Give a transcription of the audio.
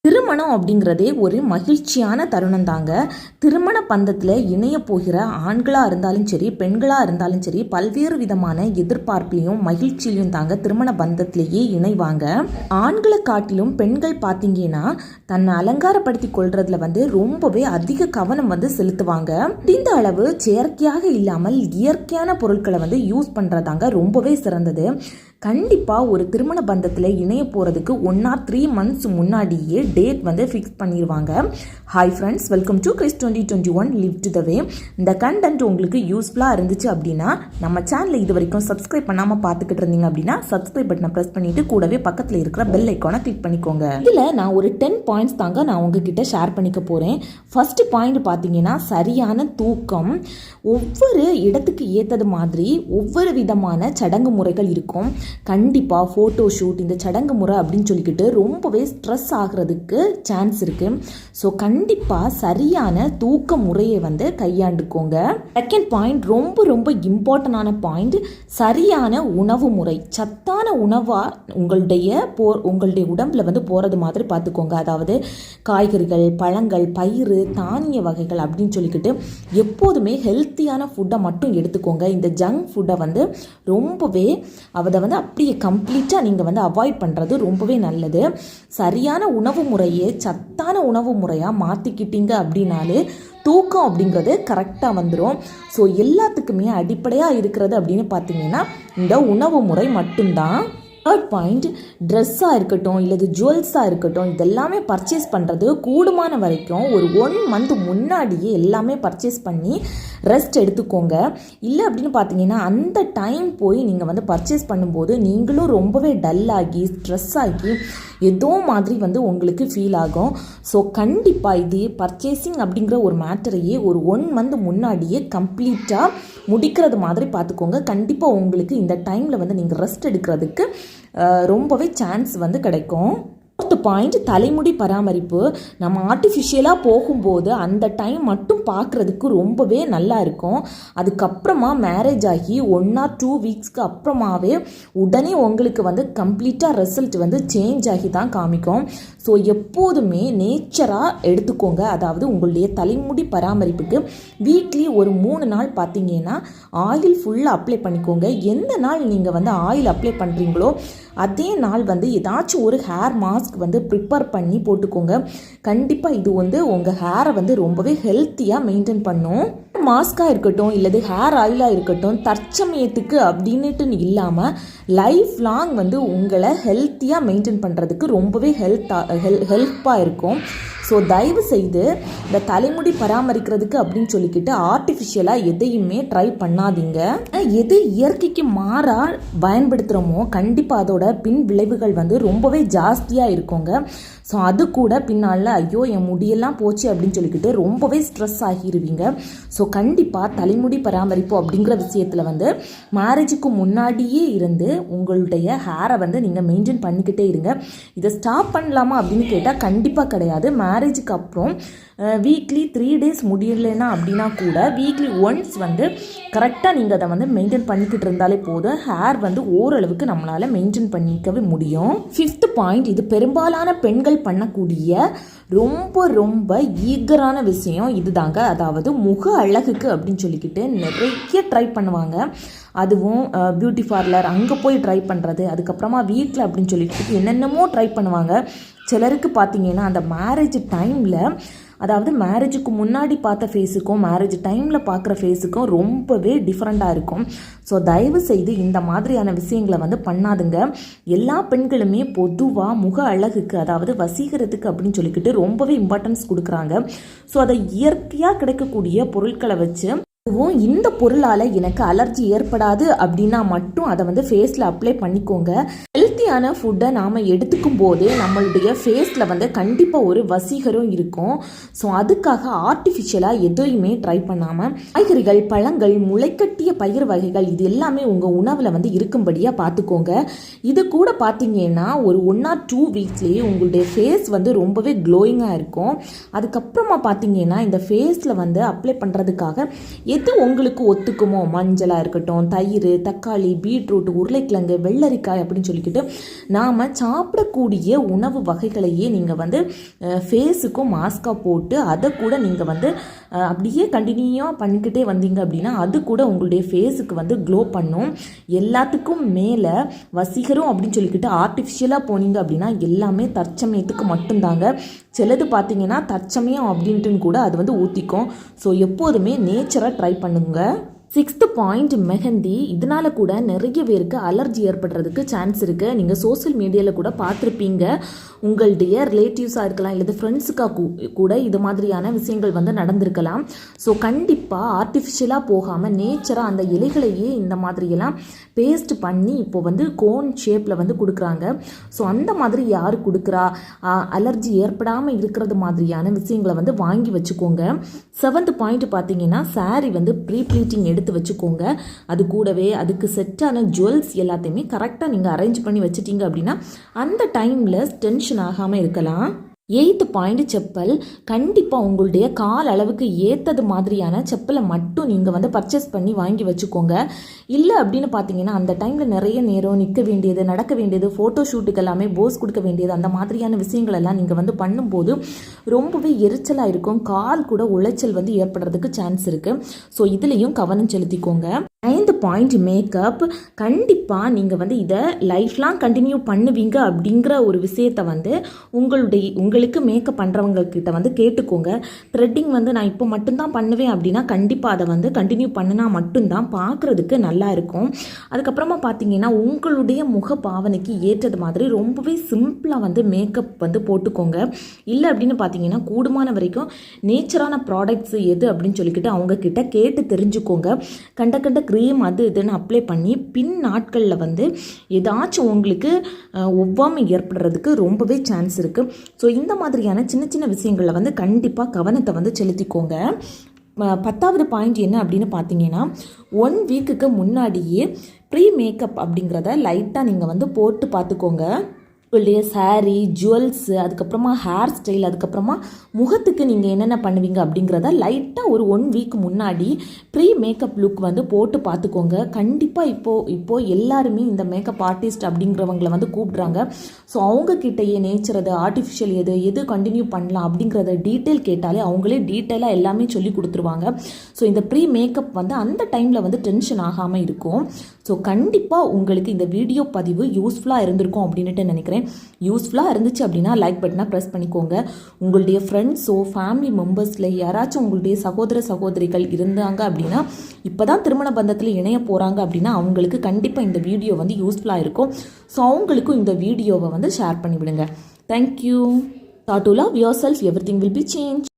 திருமணம் அப்படிங்கிறதே ஒரு மகிழ்ச்சியான தருணம் தாங்க. திருமண பந்தத்தில் இணைய போகிற ஆண்களாக இருந்தாலும் சரி, பெண்களாக இருந்தாலும் சரி, பல்வேறு விதமான எதிர்பார்ப்பிலையும் மகிழ்ச்சியிலையும் தாங்க திருமண பந்தத்திலேயே இணைவாங்க. ஆண்களை காட்டிலும் பெண்கள் பார்த்தீங்கன்னா தன்னை அலங்காரப்படுத்தி கொள்றதுல ரொம்பவே அதிக கவனம் செலுத்துவாங்க. இந்த அளவு செயற்கையாக இல்லாமல் இயற்கையான பொருட்களை யூஸ் பண்ணுறதாங்க ரொம்பவே சிறந்தது. கண்டிப்பாக ஒரு திருமண பந்தத்தில் இணைய போகிறதுக்கு 1 or 3 months முன்னாடியே டேட் ஃபிக்ஸ் பண்ணிடுவாங்க. Hi friends, welcome to Chris 2021 live to the way. இந்த கண்டென்ட் உங்களுக்கு யூஸ்ஃபுல்லாக இருந்துச்சு அப்படின்னா நம்ம சேனலை இது வரைக்கும் சப்ஸ்கிரைப் பண்ணாமல் பார்த்துக்கிட்டு இருந்தீங்க அப்படின்னா சப்ஸ்கிரைப் பட்டனை ப்ரெஸ் பண்ணிவிட்டு கூடவே பக்கத்தில் இருக்கிற பெல் ஐக்கானை கிளிக் பண்ணிக்கோங்க. இதில் நான் ஒரு 10 points தாங்க நான் உங்ககிட்ட ஷேர் பண்ணிக்க போகிறேன். ஃபர்ஸ்ட் பாயிண்ட் பார்த்தீங்கன்னா சரியான தூக்கம். ஒவ்வொரு இடத்துக்கு ஏற்றது மாதிரி ஒவ்வொரு விதமான சடங்கு முறைகள் இருக்கும். கண்டிப்பாக ஃபோட்டோ ஷூட், இந்த சடங்கு முறை அப்படின்னு சொல்லிக்கிட்டு ரொம்பவே ஸ்ட்ரெஸ் ஆகிறதுக்கு சான்ஸ் இருக்குது. ஸோ கண்டிப்பாக சரியான தூக்க முறையை கையாண்டுக்கோங்க. செகண்ட் பாயிண்ட் ரொம்ப ரொம்ப இம்பார்ட்டண்டான பாயிண்ட், சரியான உணவு முறை. சத்தான உணவாக உங்களுடைய உடம்புல போகிறது மாதிரி பார்த்துக்கோங்க. அதாவது காய்கறிகள், பழங்கள், பயிறு, தானிய வகைகள் அப்படின்னு சொல்லிக்கிட்டு எப்போதுமே ஹெல்த்தியான ஃபுட்டை மட்டும் எடுத்துக்கோங்க. இந்த ஜங்க் ஃபுட்டை ரொம்பவே அதை அப்படியே கம்ப்ளீட்டாக நீங்கள் அவாய்ட் பண்ணுறது ரொம்பவே நல்லது. சரியான உணவு முறையை சத்தான உணவு முறையாக மாற்றிக்கிட்டீங்க அப்படின்னாலே தூக்கம் அப்படிங்கிறது கரெக்டாக வந்துடும். ஸோ எல்லாத்துக்குமே அடிப்படையாக இருக்கிறது அப்படின்னு பார்த்தீங்கன்னா இந்த உணவு முறை மட்டும்தான். தேர்ட் பாயிண்ட், ட்ரெஸ்ஸாக இருக்கட்டும் இல்லது ஜுவல்ஸாக இருக்கட்டும், இதெல்லாமே பர்ச்சேஸ் பண்ணுறது கூடுமான வரைக்கும் ஒரு 1 month முன்னாடியே எல்லாமே பர்ச்சேஸ் பண்ணி ரெஸ்ட் எடுத்துக்கோங்க. இல்லை அப்படின்னு பார்த்தீங்கன்னா அந்த டைம் போய் நீங்கள் பர்ச்சேஸ் பண்ணும்போது நீங்களும் ரொம்பவே டல்லாகி ஸ்ட்ரெஸ் ஆகி ஏதோ மாதிரி உங்களுக்கு ஃபீல் ஆகும். ஸோ கண்டிப்பாக இது பர்ச்சேசிங் அப்படிங்கிற ஒரு மேட்டரையே ஒரு 1 month முன்னாடியே கம்ப்ளீட்டாக முடிக்கிறது மாதிரி பார்த்துக்கோங்க. கண்டிப்பாக உங்களுக்கு இந்த டைமில் நீங்கள் ரெஸ்ட் எடுக்கிறதுக்கு ரொம்பவே சான்ஸ் கிடைக்கும். ஃபோர்த் பாயிண்ட், தலைமுடி பராமரிப்பு. நம்ம ஆர்டிஃபிஷியலாக போகும்போது அந்த டைம் மட்டும் பார்க்குறதுக்கு ரொம்பவே நல்லா இருக்கும். அதுக்கப்புறமா மேரேஜ் ஆகி 1 or 2 weeksக்கு அப்புறமாவே உடனே உங்களுக்கு கம்ப்ளீட்டாக ரிசல்ட் சேஞ்ச் ஆகி தான் காமிக்கும். ஸோ எப்போதுமே நேச்சராக எடுத்துக்கோங்க. அதாவது உங்களுடைய தலைமுடி பராமரிப்புக்கு வீக்லி ஒரு 3 நாள் பார்த்தீங்கன்னா ஆயில் ஃபுல்லாக அப்ளை பண்ணிக்கோங்க. எந்த நாள் நீங்கள் ஆயில் அப்ளை பண்ணுறீங்களோ அதே நாள் ஏதாச்சும் ஒரு ஹேர் மாஸ்க் ப்ரிப்பேர் பண்ணி போட்டுக்கோங்க. கண்டிப்பாக இது உங்கள் ஹேரை ரொம்பவே ஹெல்த்தியாக மெயின்டைன் பண்ணும். மாஸ்காக இருக்கட்டும் இல்லது ஹேர் ஆயிலாக இருக்கட்டும், தற்சமயத்துக்கு அப்படின்னுட்டு இல்லாமல் லைஃப் லாங் உங்களை ஹெல்த்தியாக மெயின்டைன் பண்ணுறதுக்கு ரொம்பவே ஹெல்ப்பாக இருக்கும். ஸோ தயவு செய்து இந்த தலைமுடி பராமரிக்கிறதுக்கு அப்படின்னு சொல்லிக்கிட்டு ஆர்டிஃபிஷியலாக எதையுமே ட்ரை பண்ணாதீங்க. எது இயற்கைக்கு மாறாக பயன்படுத்துகிறோமோ கண்டிப்பாக அதோட பின் விளைவுகள் ரொம்பவே ஜாஸ்தியாக இருக்குங்க. ஸோ அது கூட பின்னால் ஐயோ என் முடியெல்லாம் போச்சு அப்படின்னு சொல்லிக்கிட்டு ரொம்பவே ஸ்ட்ரெஸ் ஆகிடுவீங்க. ஸோ கண்டிப்பாக தலைமுடி பராமரிப்பு அப்படிங்கிற விஷயத்தில் மேரேஜுக்கு முன்னாடியே இருந்து உங்களுடைய ஹேரை நீங்கள் மெயின்டைன் பண்ணிக்கிட்டே இருங்க. இதை ஸ்டாப் பண்ணலாமா அப்படின்னு கேட்டால் கண்டிப்பாக கிடையாது. மேரேஜுக்கு அப்புறம் வீக்லி 3 days முடியலைன்னா அப்படின்னா கூட வீக்லி ஒன்ஸ் கரெக்டாக நீங்கள் அதை மெயின்டைன் பண்ணிக்கிட்டு இருந்தாலே போதும். ஹேர் ஓரளவுக்கு நம்மளால் மெயின்டைன் பண்ணிக்கவே முடியும். 5th பாயிண்ட், இது பெரும்பாலான பெண்கள் பண்ணக்கூடிய ரொம்ப ரொம்ப ஈகரான விஷயம் இதுதாங்க. அதாவது முக அழகுக்கு அப்படின்னு சொல்லிக்கிட்டு நிறைய ட்ரை பண்ணுவாங்க. அதுவும் பியூட்டி பார்லர் அங்கே போய் ட்ரை பண்ணுறது, அதுக்கப்புறமா வீட்டில் அப்படின்னு சொல்லிட்டு என்னென்னமோ ட்ரை பண்ணுவாங்க. சிலருக்கு பார்த்தீங்கன்னா அந்த மேரேஜ் டைமில், அதாவது மேரேஜுக்கு முன்னாடி பார்த்த ஃபேஸுக்கும் மேரேஜ் டைமில் பார்க்குற ஃபேஸுக்கும் ரொம்பவே டிஃப்ரெண்ட்டாக இருக்கும். ஸோ தயவு செய்து இந்த மாதிரியான விஷயங்களை பண்ணாதுங்க. எல்லா பெண்களுமே பொதுவாக முக அழகுக்கு, அதாவது வசீகரத்துக்கு அப்படின்னு சொல்லிக்கிட்டு ரொம்பவே இம்பார்ட்டன்ஸ் கொடுக்குறாங்க. ஸோ அதை இயற்கையாக கிடைக்கக்கூடிய பொருட்களை வச்சு, அதுவும் இந்த பொருளால் எனக்கு அலர்ஜி ஏற்படாது அப்படின்னா மட்டும் அதை ஃபேஸில் அப்ளை பண்ணிக்கோங்க. ஹெல்த்தியான ஃபுட்டை நாம் எடுத்துக்கும் போதே நம்மளுடைய ஃபேஸில் கண்டிப்பாக ஒரு வசீகரம் இருக்கும். ஸோ அதுக்காக ஆர்டிஃபிஷியலாக எதையுமே ட்ரை பண்ணாமல் காய்கறிகள், பழங்கள், முளைக்கட்டிய பயிர் வகைகள் இது எல்லாமே உங்கள் உணவில் இருக்கும்படியாக பார்த்துக்கோங்க. இது கூட பார்த்தீங்கன்னா ஒரு 1 or 2 weeksலேயே உங்களுடைய ஃபேஸ் ரொம்பவே க்ளோயிங்காக இருக்கும். அதுக்கப்புறமா பார்த்தீங்கன்னா இந்த ஃபேஸில் அப்ளை பண்ணுறதுக்காக எது உங்களுக்கு ஒத்துக்குமோ, மஞ்சளாக இருக்கட்டும், தயிர், தக்காளி, பீட்ரூட், உருளைக்கிழங்கு, வெள்ளரிக்காய் அப்படின்னு சொல்லிக்கிட்டு நாம் சாப்பிடக்கூடிய உணவு வகைகளையே நீங்கள் வந்து ஃபேஸுக்கும் மாஸ்காக போட்டு அதை கூட நீங்கள் வந்து அப்படியே கண்டினியூவாக பண்ணிக்கிட்டே வந்தீங்க அப்படின்னா அது கூட உங்களுடைய ஃபேஸுக்கு வந்து க்ளோ பண்ணும். எல்லாத்துக்கும் மேலே வசீகரம் அப்படின்னு சொல்லிக்கிட்டு ஆர்டிஃபிஷியலாக போனீங்க அப்படின்னா எல்லாமே தற்சமயத்துக்கு மட்டும்தாங்க. சிலது பார்த்தீங்கன்னா தற்சமயம் அப்படின்ட்டுன்னு கூட அது வந்து ஊற்றிக்கும். ஸோ எப்போதுமே நேச்சராக ட்ரை பண்ணுங்க. 6th point mehndi. இதனால கூட நிறைய பேருக்கு அலர்ஜி ஏற்படுறதுக்கு சான்ஸ் இருக்குது. நீங்கள் சோசியல் மீடியாவில் கூட பார்த்துருப்பீங்க. உங்களுடைய ரிலேட்டிவ்ஸாக இருக்கலாம், இல்லை ஃப்ரெண்ட்ஸுக்காக கூட இது மாதிரியான விஷயங்கள் வந்து நடந்திருக்கலாம். ஸோ கண்டிப்பாக ஆர்டிஃபிஷியலாக போகாமல் நேச்சராக அந்த இலைகளையே இந்த மாதிரியெல்லாம் பேஸ்ட் பண்ணி இப்போ வந்து கோன் ஷேப்பில் வந்து கொடுக்குறாங்க. ஸோ அந்த மாதிரி யார் கொடுக்குறா, அலர்ஜி ஏற்படாமல் இருக்கிறது மாதிரியான விஷயங்களை வந்து வாங்கி வச்சுக்கோங்க. 7th பாயிண்ட் பார்த்தீங்கன்னா சாரீ வந்து ப்ரீ-ப்ளீட்டிங் எடுத்து வச்சுக்கோங்க. அது கூடவே அதுக்கு செட்டான ஜுவல்ஸ் எல்லாத்தையுமே கரெக்டாக நீங்கள் அரேஞ்ச் பண்ணி வச்சுட்டீங்க அப்படின்னா அந்த டைமில் டென்ஷன் ஆகாமல் இருக்கலாம். 8th point chappal. கண்டிப்பாக உங்களுடைய கால் அளவுக்கு ஏற்றது மாதிரியான செப்பலை மட்டும் நீங்கள் வந்து பர்ச்சேஸ் பண்ணி வாங்கி வச்சுக்கோங்க. இல்லை அப்படின்னு பார்த்தீங்கன்னா அந்த டைமில் நிறைய நேரம் நிற்க வேண்டியது, நடக்க வேண்டியது, ஃபோட்டோ ஷூட்டுக்கு எல்லாமே போஸ் கொடுக்க வேண்டியது, அந்த மாதிரியான விஷயங்கள் எல்லாம் நீங்கள் வந்து பண்ணும்போது ரொம்பவே எரிச்சலாக இருக்கும். கால் கூட உளைச்சல் வந்து ஏற்படுறதுக்கு சான்ஸ் இருக்குது. ஸோ இதுலேயும் கவனம் செலுத்திக்கோங்க. 9th point makeup. கண்டிப்பாக நீங்கள் வந்து இதை லைஃப் லாங் கண்டினியூ பண்ணுவீங்க அப்படிங்கிற ஒரு விஷயத்தை வந்து உங்களுக்கு மேக்கப் பண்ணுறவங்கக்கிட்ட வந்து கேட்டுக்கோங்க. த்ரெட்டிங் வந்து நான் இப்போ மட்டும்தான் பண்ணுவேன் அப்படின்னா கண்டிப்பாக அதை வந்து கண்டினியூ பண்ணினா மட்டும்தான் பார்க்குறதுக்கு நல்லா இருக்கும். அதுக்கப்புறமா பார்த்தீங்கன்னா உங்களுடைய முக பாவனைக்கு ஏற்றது மாதிரி ரொம்பவே சிம்பிளாக வந்து மேக்கப் வந்து போட்டுக்கோங்க. இல்லை அப்படின்னு பார்த்தீங்கன்னா கூடுமான வரைக்கும் நேச்சரான ப்ராடக்ட்ஸ் எது அப்படின்னு சொல்லிக்கிட்டு அவங்கக்கிட்ட கேட்டு தெரிஞ்சுக்கோங்க. கண்ட க்ரீம் அது இதுன்னு அப்ளை பண்ணி பின் நாட்களில் வந்து ஏதாச்சும் உங்களுக்கு ஒவ்வாமை ஏற்படுறதுக்கு ரொம்பவே சான்ஸ் இருக்குது. ஸோ இந்த மாதிரியான சின்ன சின்ன விஷயங்களில் வந்து கண்டிப்பாக கவனத்தை வந்து செலுத்திக்கோங்க. 10வது பாயிண்ட் என்ன அப்படின்னு பார்த்தீங்கன்னா 1 வீக்குக்கு முன்னாடியே ப்ரீ மேக்கப் அப்படிங்கிறத லைட்டாக நீங்கள் வந்து போட்டு பார்த்துக்கோங்க. உங்களுடைய சாரீ, ஜுவல்ஸு, அதுக்கப்புறமா ஹேர் ஸ்டைல், அதுக்கப்புறமா முகத்துக்கு நீங்கள் என்னென்ன பண்ணுவீங்க அப்படிங்கிறத லைட்டாக ஒரு 1 வீக் முன்னாடி ப்ரீ மேக்கப் லுக் வந்து போட்டு பார்த்துக்கோங்க. கண்டிப்பாக இப்போது எல்லாருமே இந்த மேக்கப் ஆர்டிஸ்ட் அப்படிங்கிறவங்கள வந்து கூப்பிட்றாங்க. ஸோ அவங்கக்கிட்டயே நேச்சர் அது, ஆர்டிஃபிஷியல் எது கண்டினியூ பண்ணலாம் அப்படிங்கிறத டீட்டெயில் கேட்டாலே அவங்களே டீட்டெயிலாக எல்லாமே சொல்லி கொடுத்துருவாங்க. ஸோ இந்த ப்ரீ மேக்கப் வந்து அந்த டைமில் வந்து டென்ஷன் ஆகாமல் இருக்கும். ஸோ கண்டிப்பாக உங்களுக்கு இந்த வீடியோ பதிவு யூஸ்ஃபுல்லாக இருந்திருக்கும் அப்படின்ட்டு நினைக்கிறேன். யூஸ்ஃபுல்லாக இருந்துச்சு அப்படின்னா லைக் பட்டனை ப்ரெஸ் பண்ணிக்கோங்க. உங்களுடைய ஃப்ரெண்ட்ஸோ ஃபேமிலி மெம்பர்ஸில் யாராச்சும் உங்களுடைய சகோதர சகோதரிகள் இருந்தாங்க அப்படின்னா இப்போ தான் திருமண பந்தத்தில் இணைய போகிறாங்க அப்படின்னா அவங்களுக்கு கண்டிப்பாக இந்த வீடியோ வந்து யூஸ்ஃபுல்லாக இருக்கும். ஸோ அவங்களுக்கும் இந்த வீடியோவை வந்து ஷேர் பண்ணிவிடுங்க. Thank you. Thought to love yourself, everything will be changed.